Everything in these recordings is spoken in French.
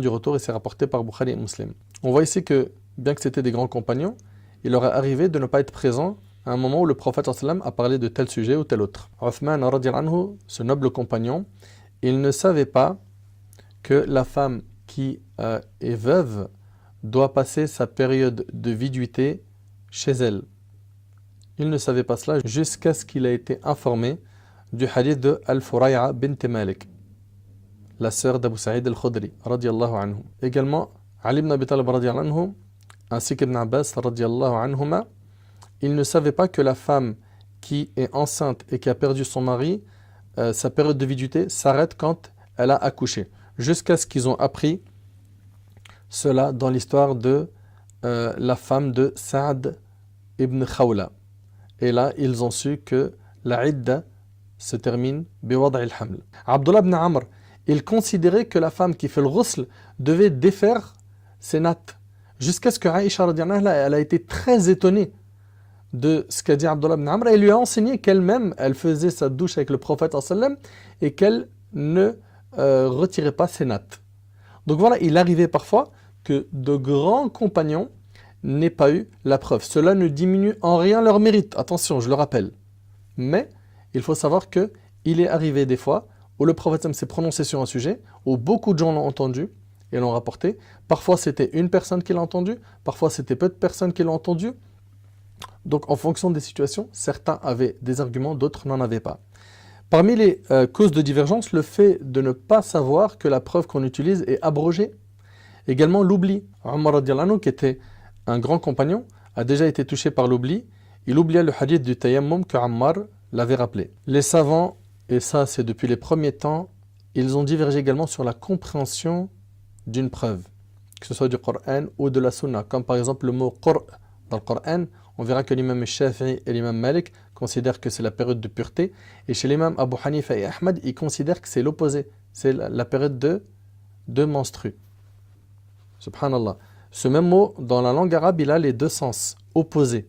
du retour et c'est rapporté par Bukhari et Muslim. On voit ici que, bien que c'était des grands compagnons, il leur est arrivé de ne pas être présent à un moment où le prophète sallam a parlé de tel sujet ou tel autre. Uthman radiyallahu anhu, ce noble compagnon, il ne savait pas que la femme qui est veuve doit passer sa période de viduité chez elle. Il ne savait pas cela jusqu'à ce qu'il ait été informé du hadith de Al-Furay'a bint Malik, la sœur d'Abu Sa'id al-Khudri, radiyallahu anhu. Également, Ali ibn Abi Talib, radiyallahu anhu, ainsi qu'Ibn Abbas, radiyallahu anhuma, il ne savait pas que la femme qui est enceinte et qui a perdu son mari, sa période de viduité s'arrête quand elle a accouché. Jusqu'à ce qu'ils ont appris cela dans l'histoire de la femme de Sa'd ibn Khawla. Et là, ils ont su que la idda se termine biwad' al-haml. Abdullah ibn Amr, il considérait que la femme qui fait le ghusl devait défaire ses nattes. Jusqu'à ce que Aïcha, elle a été très étonnée de ce qu'a dit Abdullah ibn Amr. Elle lui a enseigné qu'elle-même, elle faisait sa douche avec le prophète sallam et qu'elle ne retirait pas ses nattes. Donc voilà, il arrivait parfois que de grands compagnons n'aient pas eu la preuve. Cela ne diminue en rien leur mérite. Attention, je le rappelle. Mais il faut savoir qu'il est arrivé des fois où le prophète s'est prononcé sur un sujet, où beaucoup de gens l'ont entendu et l'ont rapporté. Parfois c'était une personne qui l'a entendu, parfois c'était peu de personnes qui l'ont entendu. Donc en fonction des situations, certains avaient des arguments, d'autres n'en avaient pas. Parmi les causes de divergence, le fait de ne pas savoir que la preuve qu'on utilise est abrogée. Également l'oubli. Omar radiyallahu anhu, qui était un grand compagnon, a déjà été touché par l'oubli. Il oublia le hadith du tayammum que Ammar l'avait rappelé. Les savants, et ça c'est depuis les premiers temps, ils ont divergé également sur la compréhension d'une preuve, que ce soit du Coran ou de la Sunna, comme par exemple le mot Qur' dans le Coran. On verra que l'imam Shafi'i et l'imam Malik considèrent que c'est la période de pureté, et chez l'imam Abu Hanifa et Ahmad, ils considèrent que c'est l'opposé, c'est la période de menstru. Subhanallah. Ce même mot, dans la langue arabe, il a les deux sens, opposés.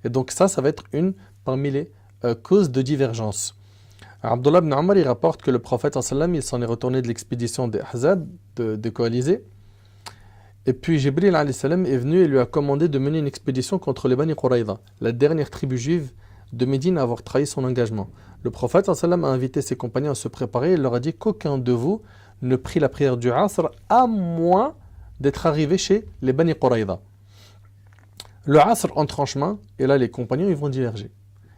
Et donc ça va être une parmi les causes de divergence. Abdullah ibn Umar, il rapporte que le prophète sallam, il s'en est retourné de l'expédition des Ahzab, des coalisés. Et puis Jibril alayhi salam est venu et lui a commandé de mener une expédition contre les Bani Quraïda, la dernière tribu juive de Médine à avoir trahi son engagement. Le prophète sallam a invité ses compagnons à se préparer et leur a dit qu'aucun de vous ne prie la prière du Asr à moins d'être arrivé chez les Bani Quraïda. Le Asr entre en chemin et là les compagnons ils vont diverger.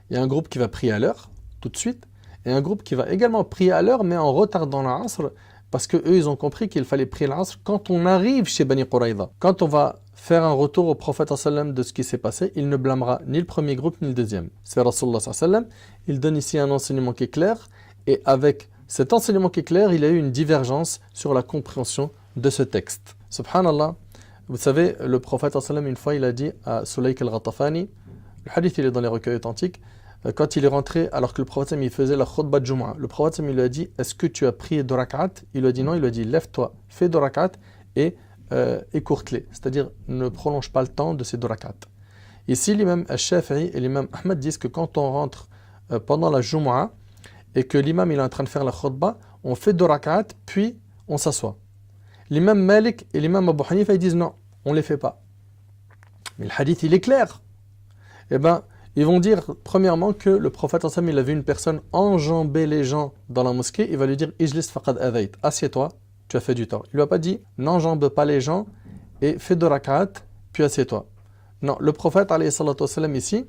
Il y a un groupe qui va prier à l'heure tout de suite et un groupe qui va également prier à l'heure mais en retardant le Asr parce qu'eux ils ont compris qu'il fallait prier l'Asr quand on arrive chez Bani Quraïda. Quand on va faire un retour au prophète sallam de ce qui s'est passé, il ne blâmera ni le premier groupe ni le deuxième. C'est Rasulullah sallam, il donne ici un enseignement qui est clair et avec cet enseignement qui est clair, il y a eu une divergence sur la compréhension de ce texte. Subhanallah, vous savez, le prophète sallam une fois il a dit à Sulayk al-Ghatafani, le hadith il est dans les recueils authentiques, quand il est rentré alors que le prophète il faisait la khutbah de Jumu'ah, le prophète il lui a dit est-ce que tu as prié 2 rak'at? Il lui a dit non, il lui a dit lève-toi, fais 2 rak'at et écourte-les, c'est-à-dire ne prolonge pas le temps de ces 2 rak'at. Ici l'imam Shafi'i et l'imam Ahmad disent que quand on rentre pendant la Jumu'ah et que l'imam il est en train de faire la khutbah, on fait 2 rak'at puis on s'assoit. L'imam Malik et l'imam Abu Hanifa ils disent non, on ne les fait pas. Mais le hadith il est clair. Eh bien, ils vont dire premièrement que le prophète il a vu une personne enjamber les gens dans la mosquée, il va lui dire Ijlis faqad adayt, assieds-toi, tu as fait du tort. Il ne lui a pas dit n'enjambe pas les gens et fais 2 rak'at puis assieds-toi. Non, le prophète alayhi salatu wassalam ici,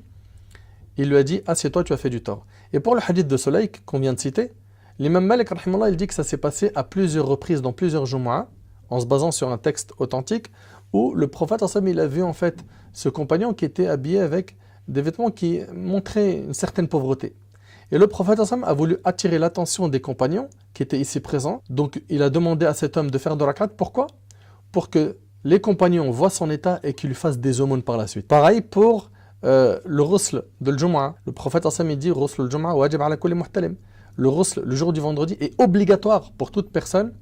il lui a dit assieds-toi, tu as fait du tort. Et pour le hadith de Sulayk qu'on vient de citer, l'imam Malik rahimahullah, il dit que ça s'est passé à plusieurs reprises dans plusieurs Jumu'ah en se basant sur un texte authentique où le prophète il a vu en fait ce compagnon qui était habillé avec des vêtements qui montraient une certaine pauvreté. Et le prophète a voulu attirer l'attention des compagnons qui étaient ici présents. Donc il a demandé à cet homme de faire 2 rak'at. Pourquoi? Pour que les compagnons voient son état et qu'ils lui fassent des aumônes par la suite. Pareil pour le ghusl de l'Jumu'ah. Le prophète il dit ghusl al-Jumu'ah wajib ala kulli muhtalim. Le ghusl, le jour du vendredi, est obligatoire pour toute personne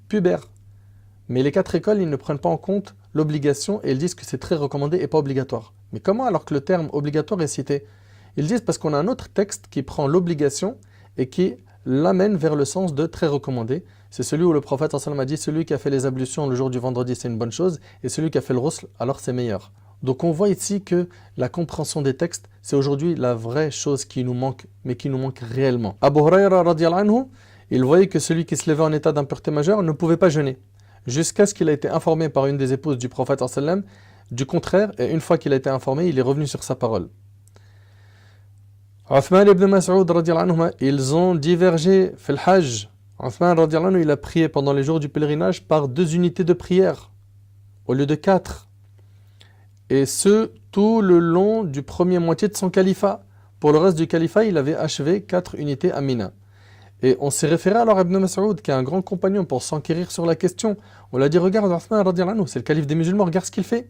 pubère. Mais les 4 écoles, ils ne prennent pas en compte l'obligation et ils disent que c'est très recommandé et pas obligatoire. Mais comment alors que le terme obligatoire est cité? Ils disent parce qu'on a un autre texte qui prend l'obligation et qui l'amène vers le sens de très recommandé. C'est celui où le prophète sallallahu alayhi wa sallam a dit celui qui a fait les ablutions le jour du vendredi c'est une bonne chose et celui qui a fait le ghusl alors c'est meilleur. Donc on voit ici que la compréhension des textes c'est aujourd'hui la vraie chose qui nous manque mais qui nous manque réellement. Abu Huraira radiyallahu anhu, il voyait que celui qui se levait en état d'impureté majeure ne pouvait pas jeûner jusqu'à ce qu'il ait été informé par une des épouses du prophète sallallahu alayhi wa sallam du contraire et une fois qu'il a été informé il est revenu sur sa parole. Uthman ibn Mas'ud radiyallahu anhu, ils ont divergé fil hajj. Uthman radiyallahu anhu, il a prié pendant les jours du pèlerinage par 2 unités de prière au lieu de 4. Et ce, tout le long du premier moitié de son califat. Pour le reste du califat, il avait achevé 4 unités à Mina. Et on s'est référé alors à Ibn Mas'ud, qui est un grand compagnon, pour s'enquérir sur la question. On l'a dit, regarde Uthman radiyallahu anhu, c'est le calife des musulmans, regarde ce qu'il fait.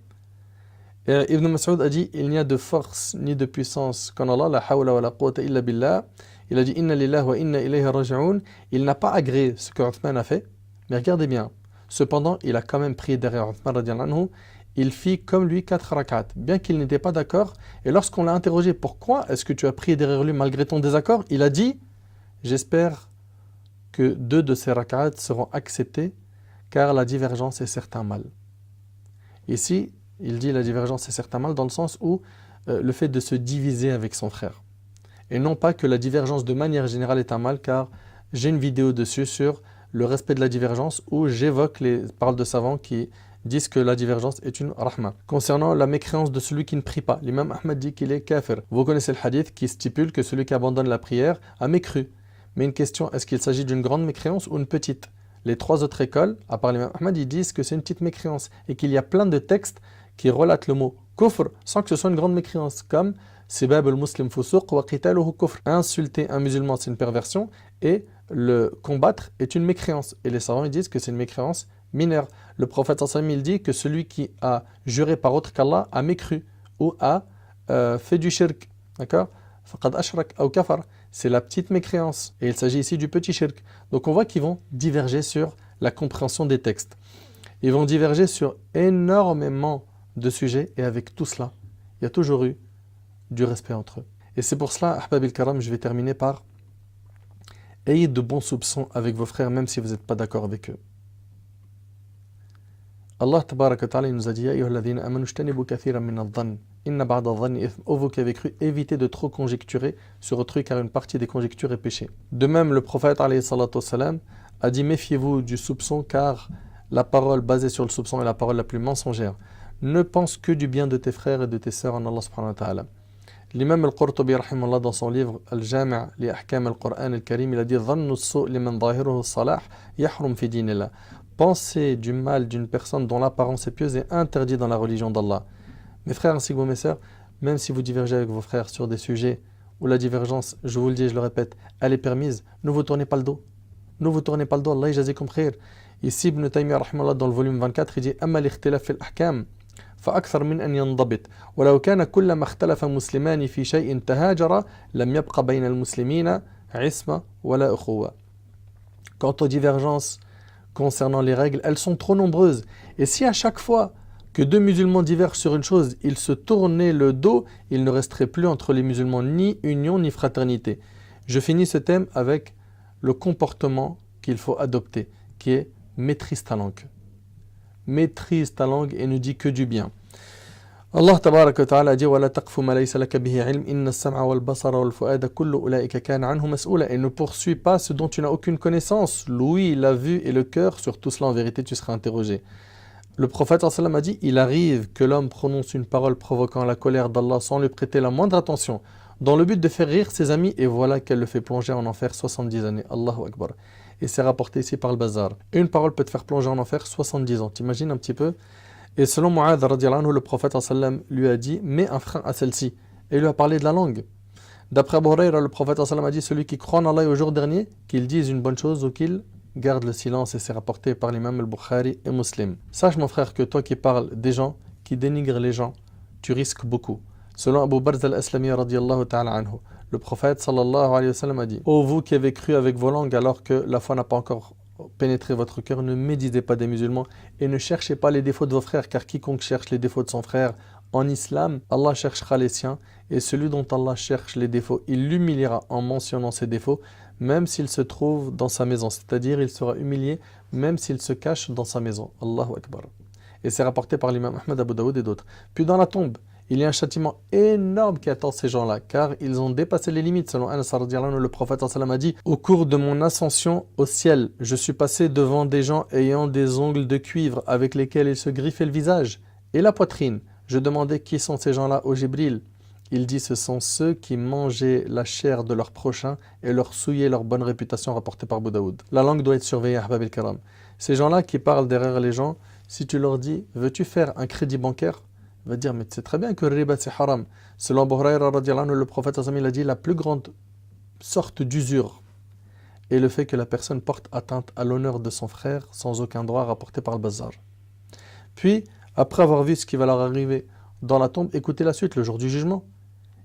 Et Ibn Mas'ud a dit, il n'y a de force ni de puissance qu'en Allah, la hawla wa la quwwata illa billah. Il a dit, inna lillahi wa inna ilayhi raji'un. Il n'a pas agréé ce que Uthman a fait, mais regardez bien. Cependant, il a quand même prié derrière Uthman radiyallahu anhu. Il fit comme lui 4 rak'at, bien qu'il n'était pas d'accord. Et lorsqu'on l'a interrogé, pourquoi est-ce que tu as prié derrière lui malgré ton désaccord? Il a dit, j'espère que 2 de ces rak'at seront acceptés, car la divergence est certain mal. Ici, il dit la divergence est certain mal dans le sens où le fait de se diviser avec son frère. Et non pas que la divergence de manière générale est un mal, car j'ai une vidéo dessus sur le respect de la divergence où j'évoque les paroles de savants qui disent que la divergence est une rahma. Concernant la mécréance de celui qui ne prie pas, l'imam Ahmad dit qu'il est kafir. Vous connaissez le hadith qui stipule que celui qui abandonne la prière a mécru. Mais une question, est-ce qu'il s'agit d'une grande mécréance ou une petite? Les 3 autres écoles, à part l'imam Ahmad, ils disent que c'est une petite mécréance et qu'il y a plein de textes qui relatent le mot kufr sans que ce soit une grande mécréance, comme Sibab al-Muslim fusuq wa qitaluhu kufr. Insulter un musulman, c'est une perversion et le combattre est une mécréance. Et les savants ils disent que c'est une mécréance mineure. Le prophète sallallahu alayhi wa sallam il dit que celui qui a juré par autre qu'Allah a mécru ou a fait du shirk. D'accord? Faqad ashrak ou kafar. C'est la petite mécréance. Et il s'agit ici du petit shirk. Donc on voit qu'ils vont diverger sur la compréhension des textes. Ils vont diverger sur énormément de sujets et avec tout cela, il y a toujours eu du respect entre eux. Et c'est pour cela, Ahbab el-Karam, je vais terminer par ayez de bons soupçons avec vos frères même si vous n'êtes pas d'accord avec eux. Allah tabaraka wa ta'ala il nous a dit Ya ayyuhalladhina amanu ijtanibu kathiran min adh-dhann inna ba'da adh-dhanni ithm. Ô vous qui avez cru, évitez de trop conjecturer sur autrui car une partie des conjectures est péché. De même, le prophète alayhi salatu wassalam a dit méfiez-vous du soupçon car la parole basée sur le soupçon est la parole la plus mensongère. Ne pense que du bien de tes frères et de tes sœurs en Allah subhanahu wa ta'ala. L'imam al-Qurtubi rahimahullah dans son livre Al-Jami' li ahkam al-Qur'an al-Karim il a dit dhannu as-su' liman dhahiruhu as-salah yahrum fi dinillah. Penser du mal d'une personne dont l'apparence est pieuse est interdit dans la religion d'Allah. Mes frères ainsi que vous mes sœurs, même si vous divergez avec vos frères sur des sujets où la divergence, je vous le dis et je le répète, elle est permise, ne vous tournez pas le dos. Ne vous tournez pas le dos, Allah yajazikum khair. Ici Ibn Taymiyyah rahimahullah dans le volume 24 il dit amma al-ikhtilaf fi al-ahkam فأكثر من أن ينضبط ولو كان كلما اختلف مسلمان في شيء تهاجر لم يبق بين المسلمين عصمة ولا أخوة. Quant aux divergences concernant les règles, elles sont trop nombreuses. Et si à chaque fois que 2 musulmans divergent sur une chose, ils se tournaient le dos, il ne resterait plus entre les musulmans ni union ni fraternité. Je finis ce thème avec le comportement qu'il faut adopter, qui est maîtrise ta langue. Maîtrise ta langue et ne dis que du bien. Allah tabaraka wa ta'ala dit وَلَا تَقْفُ مَا لَيْسَ لَكَ بِهِ عِلْمٍ إِنَّ السَّمْعَ وَالْبَصَرَ وَالْفُؤَادَ كُلُّ أُولَئِكَ كَانَ عَنْهُ مَسْئُولًا. Et ne poursuis pas ce dont tu n'as aucune connaissance. L'ouïe, la vue et le cœur, sur tout cela en vérité tu seras interrogé. Le prophète sallallahu alayhi wa sallam a dit il arrive que l'homme prononce une parole provoquant la colère d'Allah sans lui prêter la moindre attention, dans le but de faire rire ses amis, et voilà qu'elle le fait plonger en enfer 70 années. Allahu Akbar. Et c'est rapporté ici par le Bazar. Une parole peut te faire plonger en enfer 70 ans. T'imagines un petit peu? Et selon Mu'adh radiyallahu anhu, le prophète sallam lui a dit mets un frein à celle-ci. Et il lui a parlé de la langue. D'après Abu Hurayra, le prophète sallam a dit celui qui croit en Allah et au jour dernier, qu'il dise une bonne chose ou qu'il garde le silence. Et c'est rapporté par l'imam al-Bukhari et Muslim. Sache mon frère que toi qui parles des gens, qui dénigrent les gens, tu risques beaucoup. Selon Abu Barz al-Aslami radiyallahu ta'ala anhu, le prophète sallallahu alayhi wa sallam a dit ô vous qui avez cru avec vos langues alors que la foi n'a pas encore pénétré votre cœur, ne médisez pas des musulmans et ne cherchez pas les défauts de vos frères, car quiconque cherche les défauts de son frère en islam, Allah cherchera les siens, et celui dont Allah cherche les défauts, il l'humiliera en mentionnant ses défauts, même s'il se trouve dans sa maison. C'est-à-dire, il sera humilié, même s'il se cache dans sa maison. Allahu Akbar. Et c'est rapporté par l'imam Ahmed, Abu Daoud et d'autres. Puis dans la tombe, il y a un châtiment énorme qui attend ces gens-là, car ils ont dépassé les limites. Selon Anas radhiyallahu anhu, le prophète sallam a dit: au cours de mon ascension au ciel, je suis passé devant des gens ayant des ongles de cuivre avec lesquels ils se griffaient le visage et la poitrine. Je demandais: qui sont ces gens-là au Jibril? Il dit: ce sont ceux qui mangeaient la chair de leur prochain et leur souillaient leur bonne réputation, rapportée par Abu Daoud. La langue doit être surveillée, ahbab al-kiram. Ces gens-là qui parlent derrière les gens, si tu leur dis: veux-tu faire un crédit bancaire? Il va dire: mais tu sais très bien que le riba c'est haram. Selon Abu Hurayra radhiyallahu anhu, le prophète il a dit: la plus grande sorte d'usure est le fait que la personne porte atteinte à l'honneur de son frère sans aucun droit, rapporté par le Bazar. Puis, après avoir vu ce qui va leur arriver dans la tombe, écoutez la suite, le jour du jugement.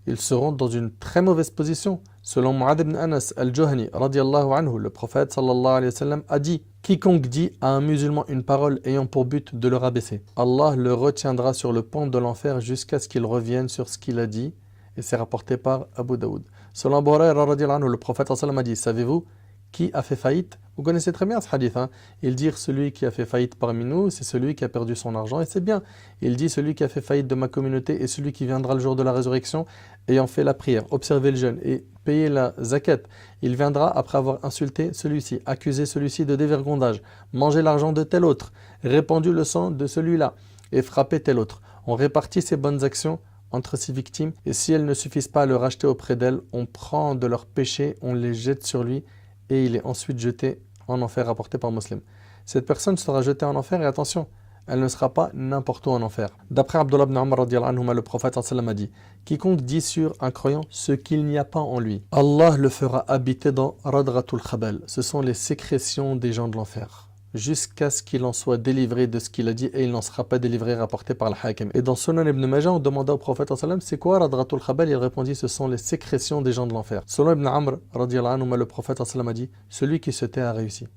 Ils seront dans une très mauvaise position. Selon Mu'adh ibn Anas al-Juhani radhiyallahu anhu, le prophète sallallahu alayhi wa sallam a dit: quiconque dit à un musulman une parole ayant pour but de le rabaisser, Allah le retiendra sur le pont de l'enfer jusqu'à ce qu'il revienne sur ce qu'il a dit. Et c'est rapporté par Abu Daoud. Selon Abu Hurayra radhiyallahu anhu, le prophète sallallahu alayhi wa sallam a dit: savez-vous qui a fait faillite? Vous connaissez très bien ce hadith. Il dit: celui qui a fait faillite parmi nous, c'est celui qui a perdu son argent, et c'est bien. Il dit: celui qui a fait faillite de ma communauté est celui qui viendra le jour de la résurrection ayant fait la prière, observé le jeûne et payé la zakat. Il viendra après avoir insulté celui-ci, accusé celui-ci de dévergondage, mangé l'argent de tel autre, répandu le sang de celui-là et frappé tel autre. On répartit ses bonnes actions entre ses victimes, et si elles ne suffisent pas à le racheter auprès d'elles, on prend de leurs péchés, on les jette sur lui, et il est ensuite jeté en enfer, rapporté par Muslim. Cette personne sera jetée en enfer, et attention, elle ne sera pas n'importe où en enfer. D'après Abdullah ibn Umar radhiyallahu anhuma, le prophète sallam a dit: quiconque dit sur un croyant ce qu'il n'y a pas en lui, Allah le fera habiter dans Radratul Khabal. Ce sont les sécrétions des gens de l'enfer, jusqu'à ce qu'il en soit délivré de ce qu'il a dit, et il n'en sera pas délivré, rapporté par le Hakim. Et dans Sunan ibn Majah, on demanda au prophète sallam: c'est quoi Radratul Khabal? Il répondit: ce sont les sécrétions des gens de l'enfer. Selon Ibn Amr radhiyallahu anhuma, le prophète sallam a dit: celui qui se tait a réussi.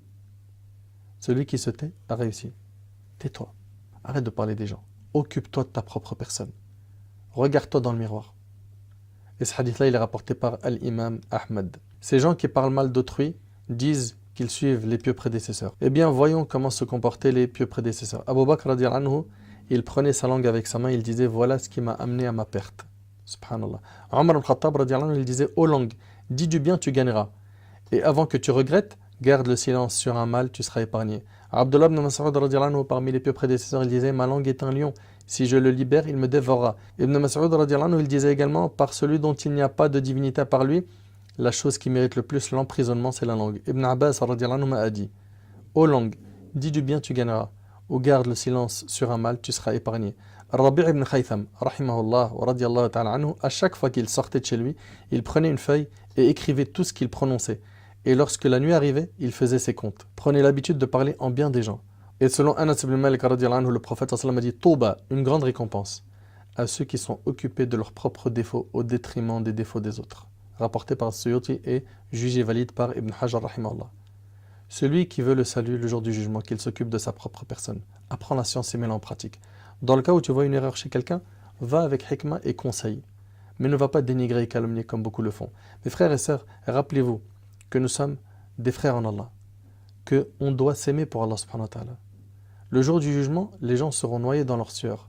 Celui qui se tait a réussi. Tais-toi. Arrête de parler des gens. Occupe-toi de ta propre personne. Regarde-toi dans le miroir. Et ce hadith-là, il est rapporté par Al-Imam Ahmad. Ces gens qui parlent mal d'autrui disent qu'ils suivent les pieux prédécesseurs. Eh bien, voyons comment se comportaient les pieux prédécesseurs. Abu Bakr radhiyallahu anhu, il prenait sa langue avec sa main, il disait: voilà ce qui m'a amené à ma perte. Subhanallah. Omar al-Khattab radhiyallahu anhu, il disait: ô langue, dis du bien, tu gagneras. Et avant que tu regrettes, garde le silence sur un mal, tu seras épargné. Abdullah ibn Mas'ud radhiyallahu anhu, parmi les pieux prédécesseurs, il disait: ma langue est un lion, si je le libère, il me dévorera. Ibn Mas'ud radhiyallahu anhu, il disait également: par celui dont il n'y a pas de divinité par lui, la chose qui mérite le plus l'emprisonnement, c'est la langue. Ibn Abbas radhiyallahu anhu a dit: ô langue, dis du bien, tu gagneras, ou garde le silence sur un mal, tu seras épargné. Rabi' ibn Khaytham rahimahullah wa radiyallahu ta'ala anhu, à chaque fois qu'il sortait de chez lui, il prenait une feuille et écrivait tout ce qu'il prononçait. Et lorsque la nuit arrivait, il faisait ses comptes. Prenez l'habitude de parler en bien des gens. Et selon Anas ibn Malik radhiyallahu anhu, le prophète sallam a dit: Touba, une grande récompense à ceux qui sont occupés de leurs propres défauts au détriment des défauts des autres. Rapporté par Suyuti et jugé valide par Ibn Hajar rahimahullah. Celui qui veut le salut le jour du jugement, qu'il s'occupe de sa propre personne, apprend la science et met-la en pratique. Dans le cas où tu vois une erreur chez quelqu'un, va avec hikmah et conseil, mais ne va pas dénigrer et calomnier comme beaucoup le font. Mes frères et sœurs, rappelez-vous que nous sommes des frères en Allah, qu'on doit s'aimer pour Allah subhanahu wa ta'ala. Le jour du jugement, les gens seront noyés dans leur sueur.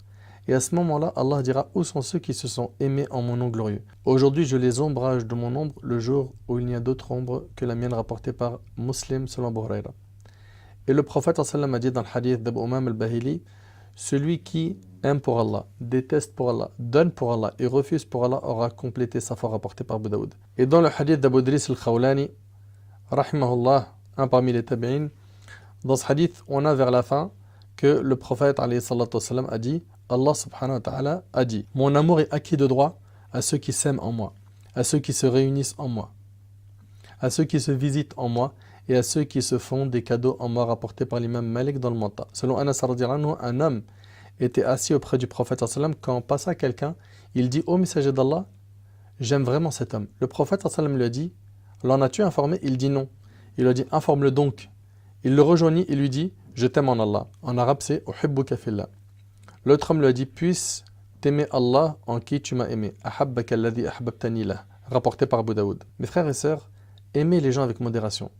Et à ce moment-là, Allah dira: où sont ceux qui se sont aimés en mon nom glorieux? Aujourd'hui, je les ombrage de mon ombre le jour où il n'y a d'autre ombre que la mienne, rapportée par Muslim selon Abu Hurayra. Et le prophète sallam a dit dans le hadith d'Abu Umam al-Bahili: celui qui aime pour Allah, déteste pour Allah, donne pour Allah et refuse pour Allah aura complété sa foi, rapportée par Abu Daoud. Et dans le hadith d'Abu Idris al-Khawlani rahimahullah, un parmi les tabi'in, dans ce hadith, on a vers la fin que le prophète alayhi salatu wassalam a dit: Allah subhanahu wa ta'ala a dit: mon amour est acquis de droit à ceux qui s'aiment en moi, à ceux qui se réunissent en moi, à ceux qui se visitent en moi et à ceux qui se font des cadeaux en moi, rapporté par l'imam Malik dans le Muwatta. Selon Anas radhiyallahu anhu, un homme était assis auprès du prophète sallam. Quand passa quelqu'un, il dit: ô messager d'Allah, j'aime vraiment cet homme. Le prophète sallam lui a dit: l'en as-tu informé? Il dit non. Il lui a dit: informe-le donc. Il le rejoignit et lui dit: je t'aime en Allah. En arabe c'est uhibbuka fillah. L'autre homme lui a dit: puisse t'aimer Allah en qui tu m'as aimé. Ahabbaka alladhi ahbabtani lah. Rapporté par Abu Daoud. Mes frères et sœurs, Aimez les gens avec modération,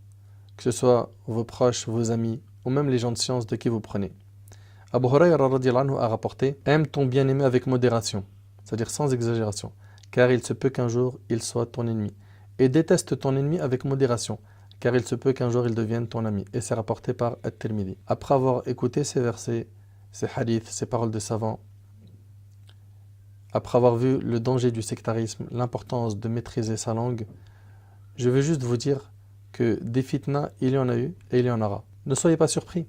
que ce soit vos proches, vos amis, ou même les gens de science de qui vous prenez. Abu Hurayra radiyallahu anhu a rapporté: aime ton bien-aimé avec modération, c'est-à-dire sans exagération, car il se peut qu'un jour il soit ton ennemi. Et déteste ton ennemi avec modération, car il se peut qu'un jour il devienne ton ami. Et c'est rapporté par At-Tirmidhi. Après avoir écouté ces versets, ces hadiths, ces paroles de savants, après avoir vu le danger du sectarisme, l'importance de maîtriser sa langue, je veux juste vous dire que des fitnas, il y en a eu et il y en aura. Ne soyez pas surpris.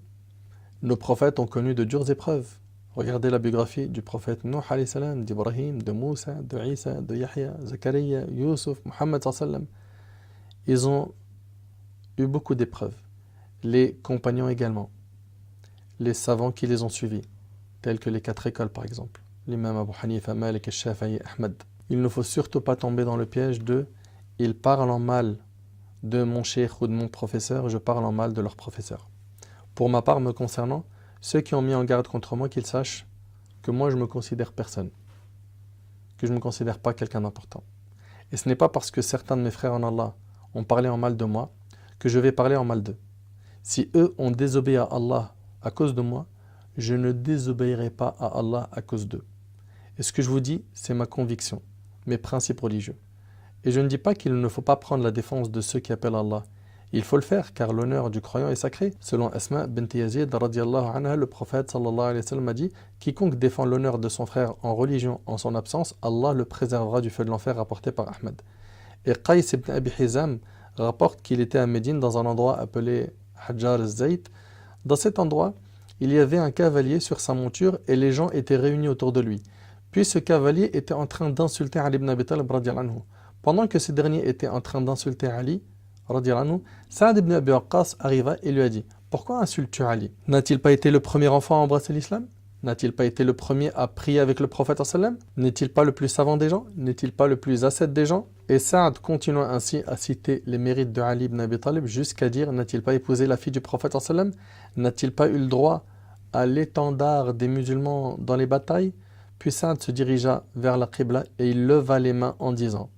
Nos prophètes ont connu de dures épreuves. Regardez la biographie du prophète Nuh alayhi salam, d'Ibrahim, de Moussa, de Isa, de Yahya, Zakaria, Yusuf, Muhammad sallam. Ils ont eu beaucoup d'épreuves. Les compagnons également. Les savants qui les ont suivis, tels que les 4 écoles par exemple. L'imam Abu Hanifa, Malik, Shafi'i, Ahmad. Il ne faut surtout pas tomber dans le piège de « ils parlent en mal de mon cheikh ou de mon professeur, je parle en mal de leur professeur ». Pour ma part, me concernant, ceux qui ont mis en garde contre moi, qu'ils sachent que moi je me considère personne, que je ne me considère pas quelqu'un d'important. Et ce n'est pas parce que certains de mes frères en Allah ont parlé en mal de moi que je vais parler en mal d'eux. Si eux ont désobéi à Allah à cause de moi, je ne désobéirai pas à Allah à cause d'eux. Et ce que je vous dis, c'est ma conviction, mes principes religieux. Et je ne dis pas qu'il ne faut pas prendre la défense de ceux qui appellent Allah. Il faut le faire, car l'honneur du croyant est sacré. Selon Asma bint Yazid, radiyallahu anha, le prophète sallallahu alayhi wa sallam a dit: quiconque défend l'honneur de son frère en religion en son absence, Allah le préservera du feu de l'enfer, rapporté par Ahmed. Et Qais ibn Abi Hizam rapporte qu'il était à Médine dans un endroit appelé Hajar al-Zayt. Dans cet endroit, il y avait un cavalier sur sa monture et les gens étaient réunis autour de lui. Puis ce cavalier était en train d'insulter Ali ibn Abi Talib radiyallahu anhu. Pendant que ce dernier était en train d'insulter Ali, Saad ibn Abi Waqqas arriva et lui a dit: pourquoi insultes-tu Ali? N'a-t-il pas été le premier enfant à embrasser l'islam? N'a-t-il pas été le premier à prier avec le prophète sallam? N'est-il pas le plus savant des gens? N'est-il pas le plus ascète des gens? Et Saad continua ainsi à citer les mérites de Ali ibn Abi Talib jusqu'à dire: n'a-t-il pas épousé la fille du prophète sallam? N'a-t-il pas eu le droit à l'étendard des musulmans dans les batailles? Puis Saad se dirigea vers la Qibla et il leva les mains en disant: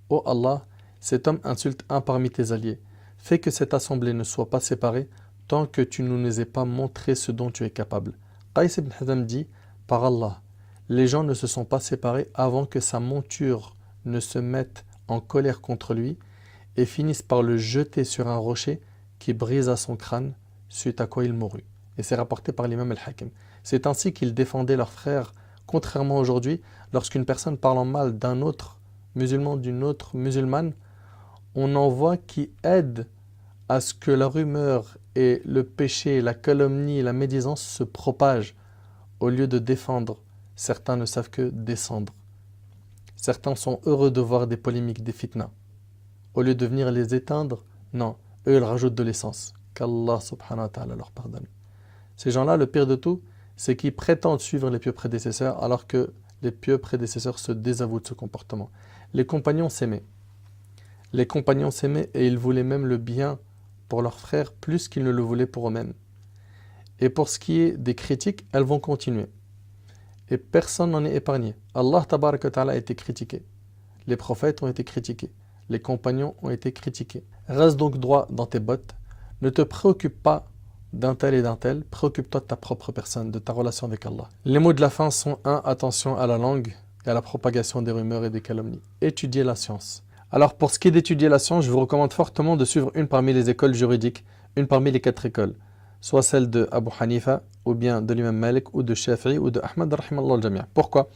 ô Allah, cet homme insulte un parmi tes alliés. Fais que cette assemblée ne soit pas séparée tant que tu ne nous aies pas montré ce dont tu es capable. Qais ibn Hazm dit: par Allah, les gens ne se sont pas séparés avant que sa monture ne se mette en colère contre lui et finisse par le jeter sur un rocher qui brisa son crâne, suite à quoi il mourut. Et c'est rapporté par l'imam al-Hakim. C'est ainsi qu'ils défendaient leurs frères, contrairement aujourd'hui, lorsqu'une personne parle en mal d'un autre musulman, d'une autre musulmane, on en voit qui aident à ce que la rumeur et le péché, la calomnie, la médisance se propagent. Au lieu de défendre, certains ne savent que descendre. Certains sont heureux de voir des polémiques, des fitnas. Au lieu de venir les éteindre, non, eux ils rajoutent de l'essence. Qu'Allah subhanahu wa ta'ala leur pardonne. Ces gens-là, le pire de tout, c'est qu'ils prétendent suivre les pieux prédécesseurs alors que les pieux prédécesseurs se désavouent de ce comportement. Les compagnons s'aimaient. Les compagnons s'aimaient et ils voulaient même le bien pour leurs frères plus qu'ils ne le voulaient pour eux-mêmes. Et pour ce qui est des critiques, elles vont continuer. Et personne n'en est épargné. Allah tabaraka wa ta'ala a été critiqué. Les prophètes ont été critiqués. Les compagnons ont été critiqués. Reste donc droit dans tes bottes. Ne te préoccupe pas d'un tel et d'un tel. Préoccupe-toi de ta propre personne, de ta relation avec Allah. Les mots de la fin sont 1. Attention à la langue et à la propagation des rumeurs et des calomnies. Étudier la science. Alors pour ce qui est d'étudier la science, je vous recommande fortement de suivre une parmi les écoles juridiques, une parmi les 4 écoles, soit celle de Abu Hanifa, ou bien de l'imam Malik, ou de Shafi'i, ou de Ahmad, rahimallahu al-jami'. Pourquoi?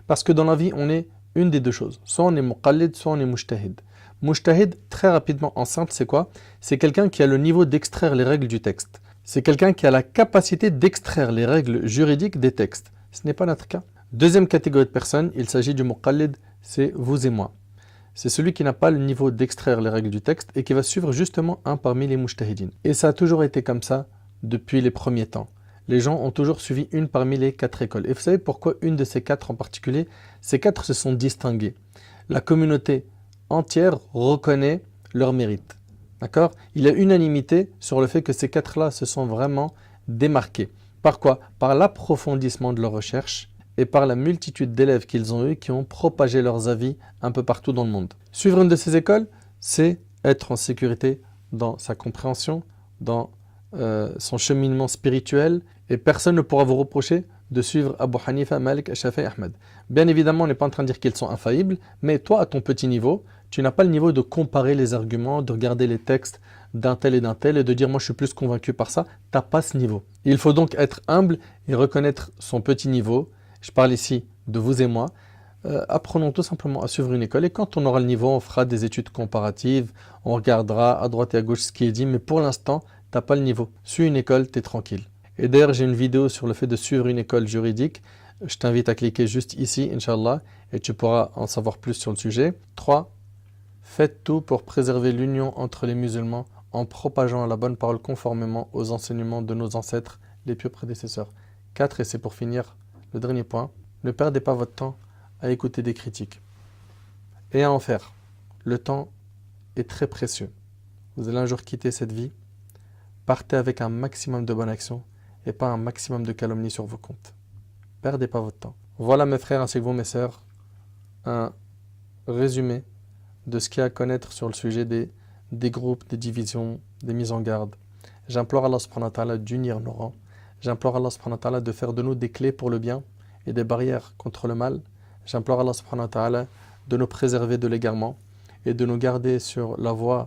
Parce que dans la vie, on est une des deux choses. Soit on est muqallid, soit on est mujtahid. Mujtahid, très rapidement en simple, c'est quoi? C'est quelqu'un qui a le niveau d'extraire les règles du texte. C'est quelqu'un qui a la capacité d'extraire les règles juridiques des textes. Ce n'est pas notre cas. Deuxième catégorie de personnes, il s'agit du muqallid, c'est vous et moi. C'est celui qui n'a pas le niveau d'extraire les règles du texte et qui va suivre justement un parmi les mujtahidines. Et ça a toujours été comme ça depuis les premiers temps. Les gens ont toujours suivi une parmi les 4 écoles. Et vous savez pourquoi une de ces 4 en particulier? Ces 4 se sont distingués. La communauté entière reconnaît leur mérite. D'accord? Il y a unanimité sur le fait que ces 4-là se sont vraiment démarqués. Par quoi? Par l'approfondissement de leurs recherches et par la multitude d'élèves qu'ils ont eu qui ont propagé leurs avis un peu partout dans le monde. Suivre une de ces écoles, c'est être en sécurité dans sa compréhension, dans son cheminement spirituel, et personne ne pourra vous reprocher de suivre Abu Hanifa, Malik, Shafi'i, Ahmed. Bien évidemment, on n'est pas en train de dire qu'ils sont infaillibles, mais toi, à ton petit niveau, tu n'as pas le niveau de comparer les arguments, de regarder les textes d'un tel et de dire moi je suis plus convaincu par ça. Tu n'as pas ce niveau. Il faut donc être humble et reconnaître son petit niveau. Je parle ici de vous et moi. Apprenons tout simplement à suivre une école et quand on aura le niveau, on fera des études comparatives, on regardera à droite et à gauche ce qui est dit, mais pour l'instant, tu n'as pas le niveau. Suis une école, tu es tranquille. Et d'ailleurs, j'ai une vidéo sur le fait de suivre une école juridique. Je t'invite à cliquer juste ici, Inch'Allah, et tu pourras en savoir plus sur le sujet. 3. Faites tout pour préserver l'union entre les musulmans en propageant la bonne parole conformément aux enseignements de nos ancêtres, les pieux prédécesseurs. 4. Et c'est pour finir le dernier point. Ne perdez pas votre temps à écouter des critiques et à en faire. Le temps est très précieux. Vous allez un jour quitter cette vie. Partez avec un maximum de bonnes actions et pas un maximum de calomnies sur vos comptes. Perdez pas votre temps. Voilà mes frères ainsi que vous mes sœurs, un résumé de ce qu'il y a à connaître sur le sujet des groupes, des divisions, des mises en garde. J'implore Allah subhanahu wa ta'ala d'unir nos rangs. J'implore Allah subhanahu wa ta'ala de faire de nous des clés pour le bien et des barrières contre le mal. J'implore Allah subhanahu wa ta'ala de nous préserver de l'égarement et de nous garder sur la voie